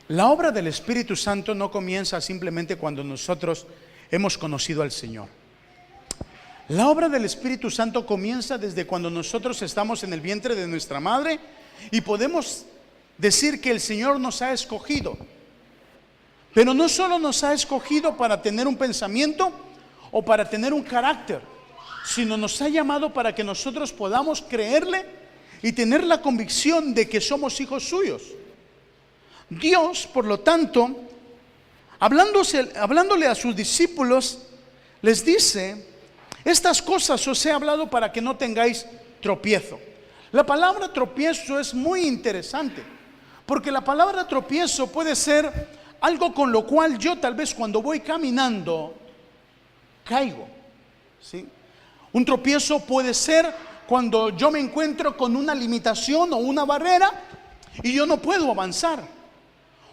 La obra del Espíritu Santo no comienza simplemente cuando nosotros hemos conocido al Señor. La obra del Espíritu Santo comienza desde cuando nosotros estamos en el vientre de nuestra madre y podemos decir que el Señor nos ha escogido. Pero no solo nos ha escogido para tener un pensamiento o para tener un carácter, sino nos ha llamado para que nosotros podamos creerle y tener la convicción de que somos hijos suyos. Dios, por lo tanto, hablándole a sus discípulos, les dice: estas cosas os he hablado para que no tengáis tropiezo. La palabra tropiezo es muy interesante, porque la palabra tropiezo puede ser algo con lo cual yo tal vez cuando voy caminando caigo, ¿sí? Un tropiezo puede ser cuando yo me encuentro con una limitación o una barrera y yo no puedo avanzar.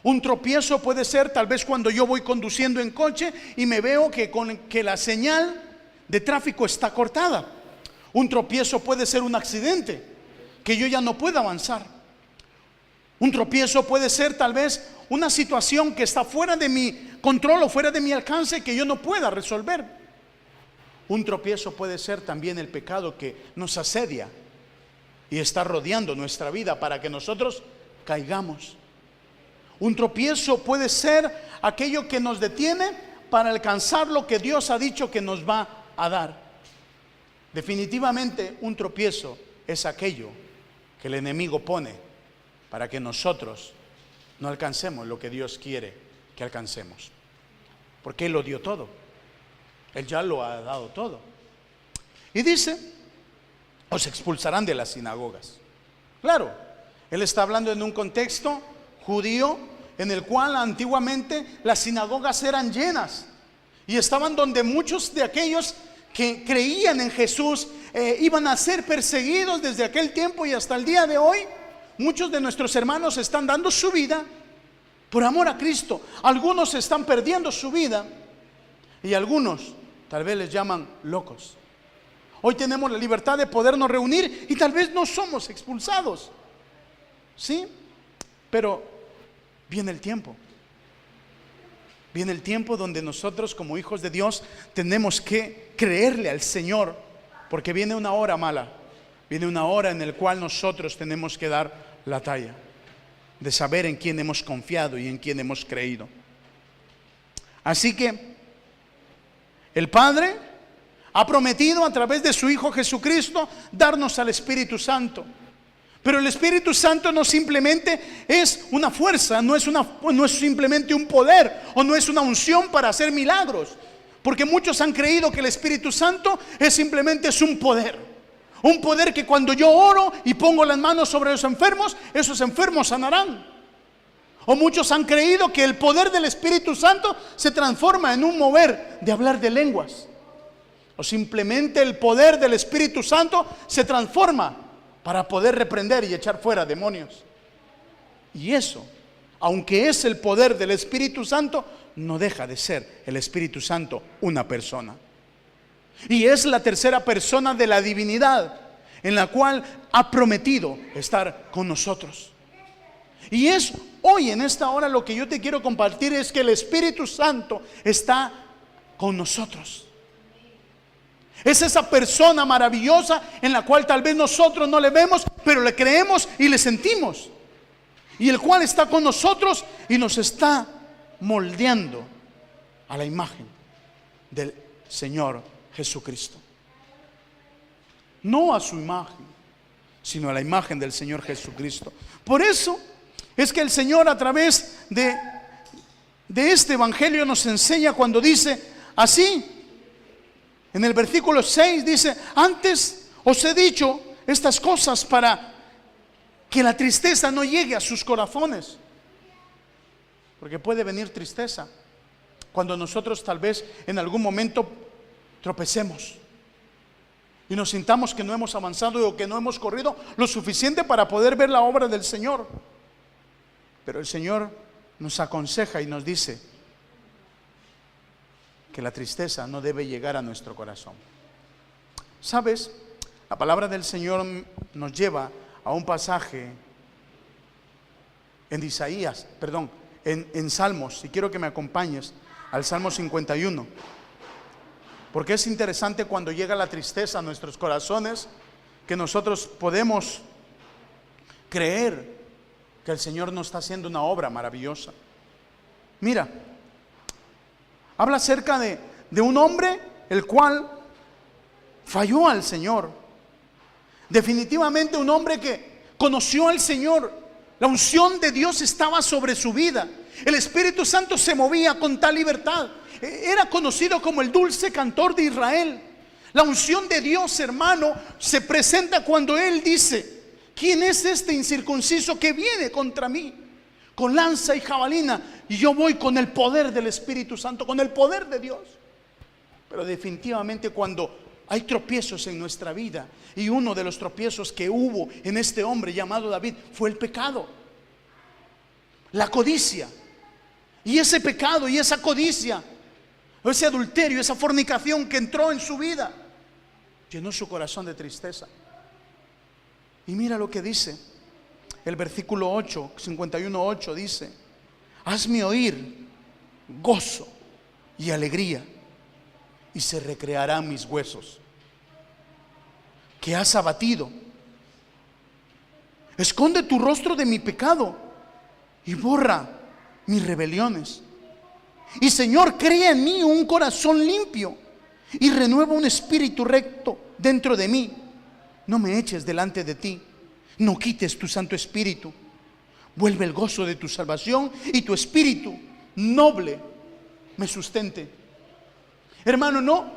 Un tropiezo puede ser tal vez cuando yo voy conduciendo en coche y me veo que la señal de tráfico está cortada. Un tropiezo puede ser un accidente, que yo ya no puedo avanzar. Un tropiezo puede ser tal vez una situación que está fuera de mi control o fuera de mi alcance, que yo no pueda resolver. Un tropiezo puede ser también el pecado que nos asedia y está rodeando nuestra vida para que nosotros caigamos. Un tropiezo puede ser aquello que nos detiene para alcanzar lo que Dios ha dicho que nos va a dar. Definitivamente un tropiezo es aquello que el enemigo pone para que nosotros no alcancemos lo que Dios quiere que alcancemos, porque Él lo dio todo, Él ya lo ha dado todo. Y dice: os expulsarán de las sinagogas. Claro, Él está hablando en un contexto judío en el cual antiguamente las sinagogas eran llenas y estaban donde muchos de aquellos que creían en Jesús iban a ser perseguidos desde aquel tiempo y hasta el día de hoy. Muchos de nuestros hermanos están dando su vida por amor a Cristo. Algunos están perdiendo su vida y algunos tal vez les llaman locos. Hoy tenemos la libertad de podernos reunir y tal vez no somos expulsados, ¿sí? Pero viene el tiempo. Viene el tiempo donde nosotros como hijos de Dios tenemos que creerle al Señor, porque viene una hora mala. Viene una hora en la cual nosotros tenemos que dar la talla de saber en quién hemos confiado y en quién hemos creído. Así que el Padre ha prometido a través de su Hijo Jesucristo darnos al Espíritu Santo. Pero el Espíritu Santo no simplemente es una fuerza, no es simplemente un poder o no es una unción para hacer milagros. Porque muchos han creído que el Espíritu Santo simplemente es un poder. Un poder que cuando yo oro y pongo las manos sobre los enfermos, esos enfermos sanarán. O muchos han creído que el poder del Espíritu Santo se transforma en un mover de hablar de lenguas. O simplemente el poder del Espíritu Santo se transforma para poder reprender y echar fuera demonios. Y eso, aunque es el poder del Espíritu Santo, no deja de ser el Espíritu Santo una persona. Y es la tercera persona de la divinidad en la cual ha prometido estar con nosotros. Y es hoy en esta hora lo que yo te quiero compartir, es que el Espíritu Santo está con nosotros. Es esa persona maravillosa en la cual tal vez nosotros no le vemos, pero le creemos y le sentimos. Y el cual está con nosotros y nos está moldeando a la imagen del Señor Jesucristo. No a su imagen, sino a la imagen del Señor Jesucristo. Por eso es que el Señor a través de este evangelio nos enseña cuando dice así. En el versículo 6 dice: antes os he dicho estas cosas para que la tristeza no llegue a sus corazones. Porque puede venir tristeza cuando nosotros tal vez en algún momento tropecemos y nos sintamos que no hemos avanzado o que no hemos corrido lo suficiente para poder ver la obra del Señor. Pero el Señor nos aconseja y nos dice que la tristeza no debe llegar a nuestro corazón. ¿Sabes? La palabra del Señor nos lleva a un pasaje en en Salmos, y quiero que me acompañes al Salmo 51, porque es interesante cuando llega la tristeza a nuestros corazones, que nosotros podemos creer que el Señor nos está haciendo una obra maravillosa. Mira, habla acerca de un hombre el cual falló al Señor. Definitivamente un hombre que conoció al Señor. La unción de Dios estaba sobre su vida. El Espíritu Santo se movía con tal libertad. Era conocido como el dulce cantor de Israel. La unción de Dios, hermano, se presenta cuando Él dice: ¿quién es este incircunciso que viene contra mí con lanza y jabalina? Y yo voy con el poder del Espíritu Santo, con el poder de Dios. Pero definitivamente cuando hay tropiezos en nuestra vida, y uno de los tropiezos que hubo en este hombre llamado David fue el pecado, la codicia. Y ese pecado y esa codicia, ese adulterio, esa fornicación que entró en su vida, llenó su corazón de tristeza. Y mira lo que dice el versículo 8, 51:8 dice: hazme oír gozo y alegría, y se recrearán mis huesos que has abatido. Esconde tu rostro de mi pecado y borra mis rebeliones. Y Señor, crea en mí un corazón limpio y renueva un espíritu recto dentro de mí. No me eches delante de ti, no quites tu Santo Espíritu. Vuelve el gozo de tu salvación y tu espíritu noble me sustente. Hermano, no,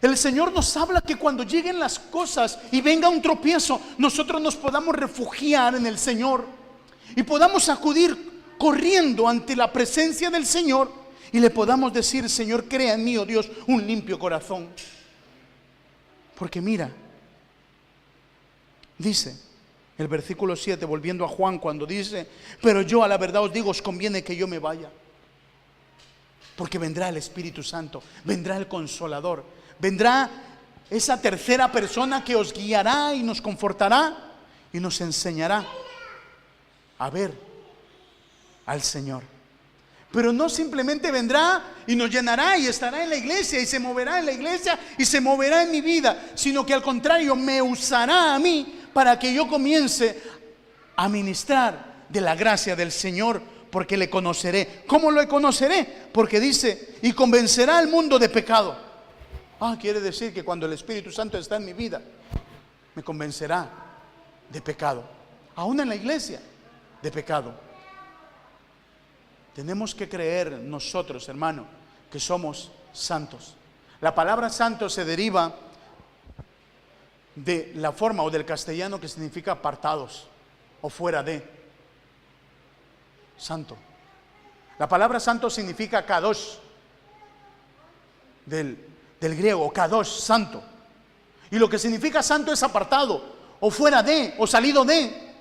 el Señor nos habla que cuando lleguen las cosas y venga un tropiezo, nosotros nos podamos refugiar en el Señor y podamos acudir corriendo ante la presencia del Señor y le podamos decir: Señor, crea en mí, oh Dios, un limpio corazón. Porque mira, dice el versículo 7, volviendo a Juan, cuando dice: pero yo a la verdad os digo, os conviene que yo me vaya, porque vendrá el Espíritu Santo, vendrá el Consolador, vendrá esa tercera persona que os guiará y nos confortará y nos enseñará a ver al Señor. Pero no simplemente vendrá y nos llenará y estará en la iglesia y se moverá en la iglesia y se moverá en mi vida, sino que al contrario me usará a mí para que yo comience a ministrar de la gracia del Señor, porque le conoceré. ¿Cómo lo conoceré? Porque dice: y convencerá al mundo de pecado. Quiere decir que cuando el Espíritu Santo está en mi vida, me convencerá de pecado, aún en la iglesia, de pecado. Tenemos que creer nosotros, hermano, que somos santos. La palabra santo se deriva de la forma o del castellano que significa apartados o fuera de. Santo. La palabra santo significa kadosh, del griego, kadosh, santo. Y lo que significa santo es apartado, o fuera de, o salido de.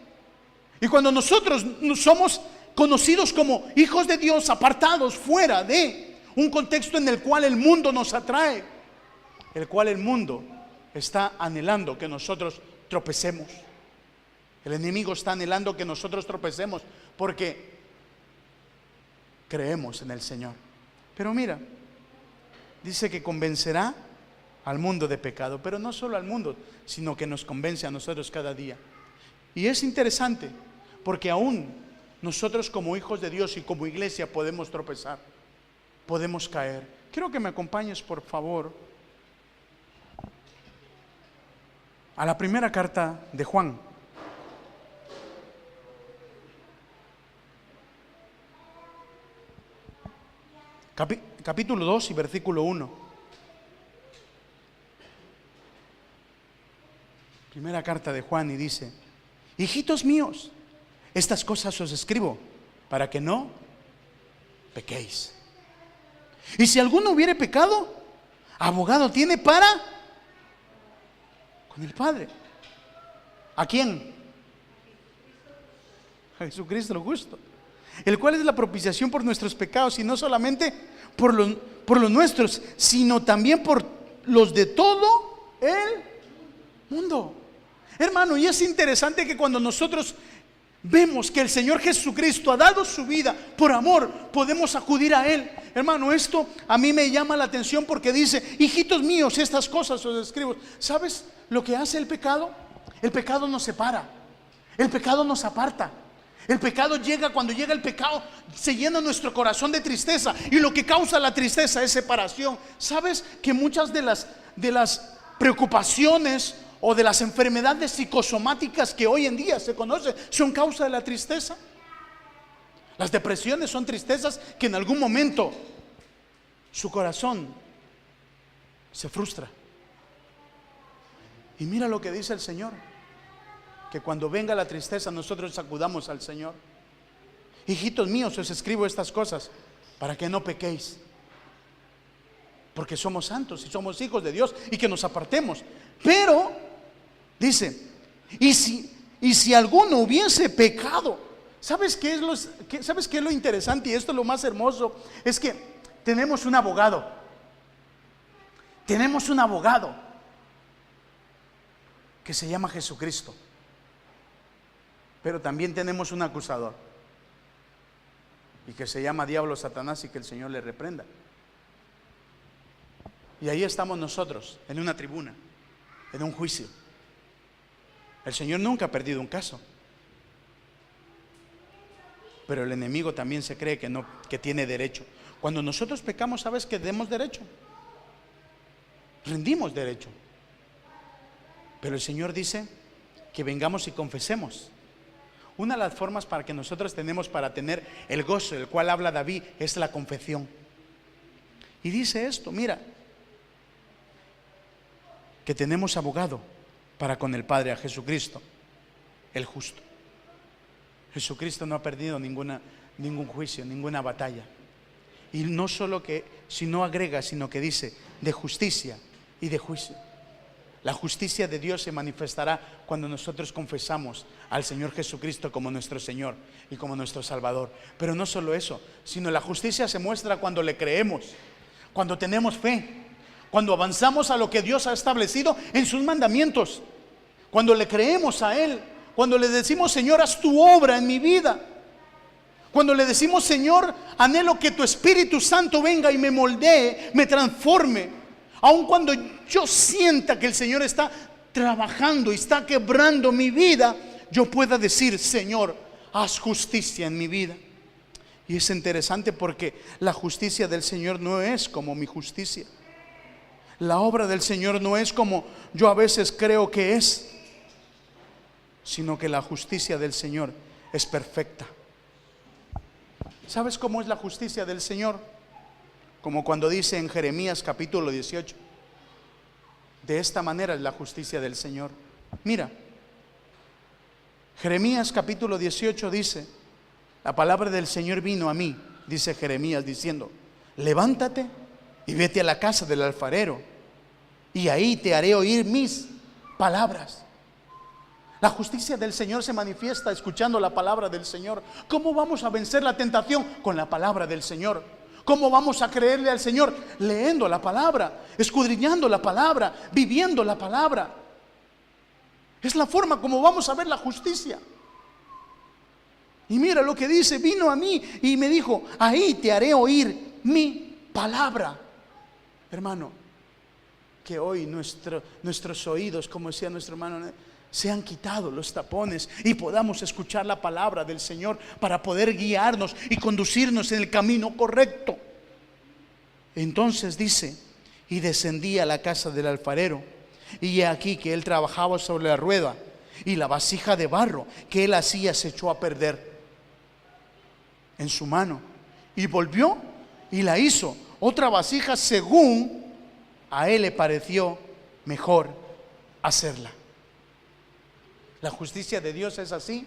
Y cuando nosotros somos conocidos como hijos de Dios, apartados, fuera de un contexto en el cual el mundo nos atrae, el cual el mundo está anhelando que nosotros tropecemos. El enemigo está anhelando que nosotros tropecemos porque creemos en el Señor. Pero mira, dice que convencerá al mundo de pecado, pero no solo al mundo, sino que nos convence a nosotros cada día. Y es interesante porque aún nosotros como hijos de Dios y como iglesia podemos tropezar, podemos caer. Quiero que me acompañes, por favor, a la primera carta de Juan. Capítulo 2 y versículo 1. Primera carta de Juan, y dice: hijitos míos, estas cosas os escribo para que no pequéis. Y si alguno hubiere pecado, abogado tiene para con el Padre. ¿A quién? A Jesucristo lo justo, el cual es la propiciación por nuestros pecados, y no solamente por los nuestros, sino también por los de todo el mundo. Hermano, y es interesante que cuando nosotros vemos que el Señor Jesucristo ha dado su vida por amor, podemos acudir a Él. Hermano, esto a mí me llama la atención porque dice: hijitos míos, estas cosas os escribo. ¿Sabes lo que hace el pecado? El pecado nos separa, el pecado nos aparta. El pecado llega, cuando llega el pecado, se llena nuestro corazón de tristeza, y lo que causa la tristeza es separación. ¿Sabes que muchas de las preocupaciones o de las enfermedades psicosomáticas que hoy en día se conocen son causa de la tristeza? Las depresiones son tristezas que en algún momento su corazón se frustra. Y mira lo que dice el Señor, que cuando venga la tristeza nosotros acudamos al Señor. Hijitos míos, os escribo estas cosas para que no pequéis, porque somos santos y somos hijos de Dios, y que nos apartemos. Pero dice: y si alguno hubiese pecado. ¿Sabes qué es lo interesante? Y esto es lo más hermoso, es que tenemos un abogado. Tenemos un abogado que se llama Jesucristo. Pero también tenemos un acusador, y que se llama diablo, Satanás, y que el Señor le reprenda. Y ahí estamos nosotros, en una tribuna, en un juicio. El Señor nunca ha perdido un caso, pero el enemigo también se cree que tiene derecho. Cuando nosotros pecamos, ¿sabes que demos derecho? Rendimos derecho. Pero el Señor dice que vengamos y confesemos. Una de las formas para que nosotros tenemos para tener el gozo del cual habla David es la confesión. Y dice esto: mira, que tenemos abogado para con el Padre, a Jesucristo el justo. Jesucristo no ha perdido ningún juicio, ninguna batalla. Y no solo que, sino agrega, sino que dice de justicia y de juicio. La justicia de Dios se manifestará cuando nosotros confesamos al Señor Jesucristo como nuestro Señor y como nuestro Salvador. Pero no solo eso, sino la justicia se muestra cuando le creemos, cuando tenemos fe, cuando avanzamos a lo que Dios ha establecido en sus mandamientos, cuando le creemos a Él, cuando le decimos: Señor, haz tu obra en mi vida. Cuando le decimos: Señor, anhelo que tu Espíritu Santo venga y me moldee, me transforme. Aun cuando yo sienta que el Señor está trabajando y está quebrando mi vida, yo pueda decir: Señor, haz justicia en mi vida. Y es interesante porque la justicia del Señor no es como mi justicia. La obra del Señor no es como yo a veces creo que es, sino que la justicia del Señor es perfecta. ¿Sabes cómo es la justicia del Señor? Como cuando dice en Jeremías capítulo 18: de esta manera es la justicia del Señor. Mira, Jeremías capítulo 18 dice: la palabra del Señor vino a mí, dice Jeremías, diciendo: levántate y vete a la casa del alfarero, y ahí te haré oír mis palabras. La justicia del Señor se manifiesta escuchando la palabra del Señor. ¿Cómo vamos a vencer la tentación? Con la palabra del Señor. ¿Cómo vamos a creerle al Señor? Leyendo la palabra, escudriñando la palabra, viviendo la palabra. Es la forma como vamos a ver la justicia. Y mira lo que dice: vino a mí y me dijo: ahí te haré oír mi palabra. Hermano, que hoy nuestros oídos, como decía nuestro hermano, se han quitado los tapones y podamos escuchar la palabra del Señor para poder guiarnos y conducirnos en el camino correcto. Entonces dice: y descendí a la casa del alfarero, y he aquí que él trabajaba sobre la rueda, y la vasija de barro que él hacía se echó a perder en su mano, y volvió y la hizo otra vasija según a él le pareció mejor hacerla. La justicia de Dios es así.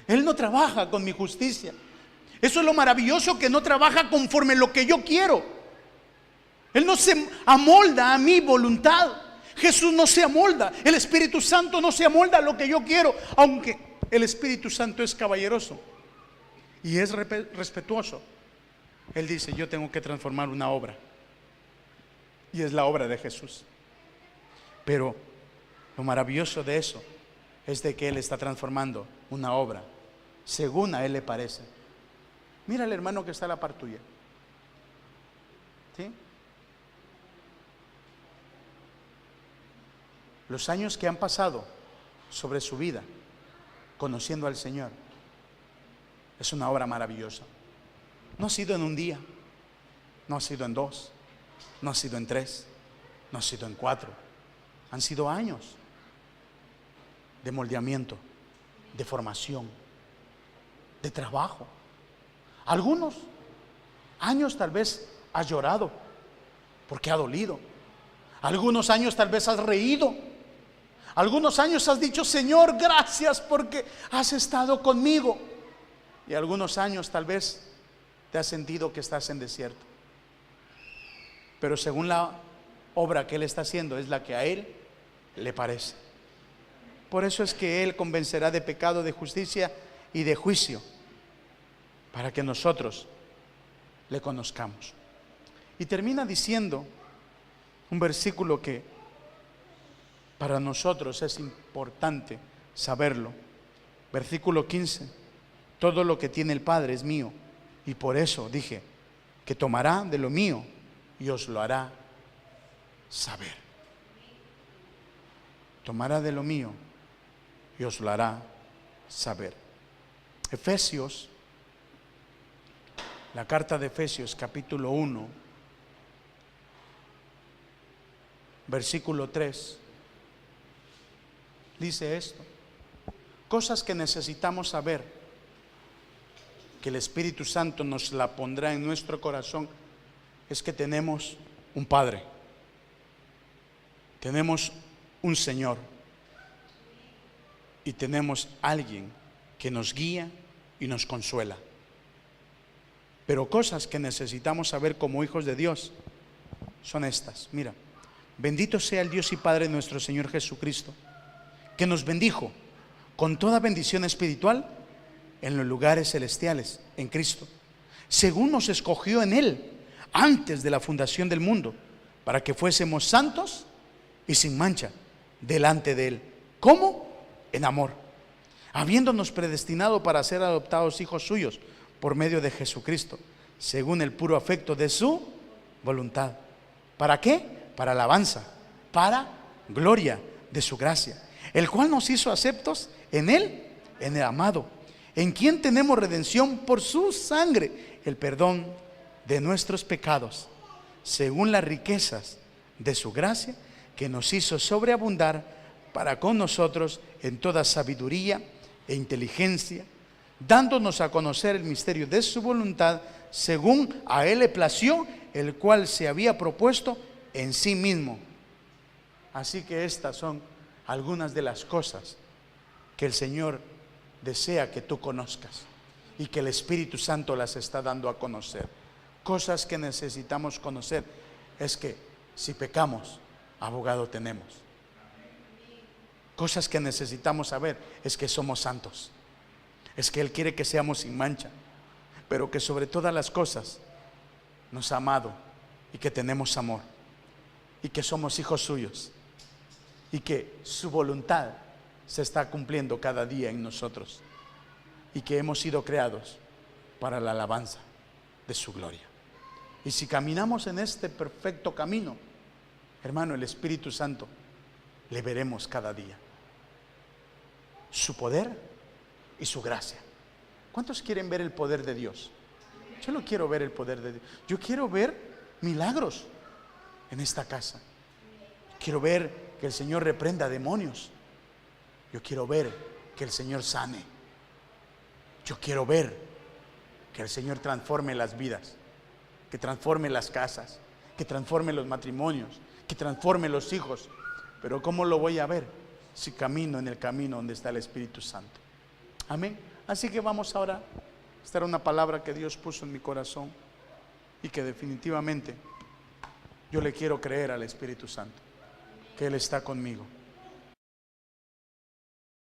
Él no trabaja con mi justicia. Eso es lo maravilloso, que no trabaja conforme lo que yo quiero. Él no se amolda a mi voluntad. Jesús no se amolda. El Espíritu Santo no se amolda a lo que yo quiero. Aunque el Espíritu Santo es caballeroso y es respetuoso, Él dice: yo tengo que transformar una obra, y es la obra de Jesús. Pero lo maravilloso de eso es de que Él está transformando una obra según a Él le parece. Mira al hermano que está a la par tuya. ¿Sí? Los años que han pasado sobre su vida conociendo al Señor es una obra maravillosa. No ha sido en un día, no ha sido en 2, no ha sido en 3, no ha sido en 4. Han sido años de moldeamiento, de formación, de trabajo. Algunos años tal vez has llorado porque ha dolido. Algunos años tal vez has reído. Algunos años has dicho: Señor, gracias porque has estado conmigo. Y algunos años tal vez te has sentido que estás en desierto. Pero según la obra que Él está haciendo, es la que a Él le parece. Por eso es que Él convencerá de pecado, de justicia y de juicio, para que nosotros le conozcamos. Y termina diciendo un versículo que para nosotros es importante saberlo. Versículo 15: todo lo que tiene el Padre es mío, y por eso dije que tomará de lo mío y os lo hará saber. Tomará de lo mío y os lo hará saber. Efesios, la carta de Efesios capítulo 1, versículo 3, dice esto: cosas que necesitamos saber, que el Espíritu Santo nos la pondrá en nuestro corazón, es que tenemos un Padre, tenemos un Señor y tenemos alguien que nos guía y nos consuela. Pero cosas que necesitamos saber como hijos de Dios son estas. Mira: bendito sea el Dios y Padre de nuestro Señor Jesucristo, que nos bendijo con toda bendición espiritual en los lugares celestiales en Cristo, según nos escogió en Él antes de la fundación del mundo, para que fuésemos santos y sin mancha delante de Él. ¿Cómo? En amor, habiéndonos predestinado para ser adoptados hijos suyos por medio de Jesucristo, según el puro afecto de su voluntad. ¿Para qué? Para alabanza, para gloria de su gracia, el cual nos hizo aceptos en Él, en el amado, en quien tenemos redención por su sangre, el perdón de nuestros pecados, según las riquezas de su gracia, que nos hizo sobreabundar para con nosotros en toda sabiduría e inteligencia, dándonos a conocer el misterio de su voluntad, según a Él le plació, el cual se había propuesto en sí mismo. Así que estas son algunas de las cosas que el Señor desea que tú conozcas y que el Espíritu Santo las está dando a conocer. Cosas que necesitamos conocer es que si pecamos, abogado tenemos. Cosas que necesitamos saber es que somos santos, es que Él quiere que seamos sin mancha, pero que sobre todas las cosas nos ha amado y que tenemos amor y que somos hijos suyos y que su voluntad se está cumpliendo cada día en nosotros y que hemos sido creados para la alabanza de su gloria. Y si caminamos en este perfecto camino, hermano, el Espíritu Santo le veremos cada día, su poder y su gracia. ¿Cuántos quieren ver el poder de Dios? Yo no quiero ver el poder de Dios. Yo quiero ver milagros en esta casa. Quiero ver que el Señor reprenda demonios. Yo quiero ver que el Señor sane. Yo quiero ver que el Señor transforme las vidas, que transforme las casas, que transforme los matrimonios, que transforme los hijos. Pero ¿cómo lo voy a ver si camino en el camino donde está el Espíritu Santo? Amén. Así que vamos ahora. Esta era una palabra que Dios puso en mi corazón y que definitivamente yo le quiero creer al Espíritu Santo, que Él está conmigo.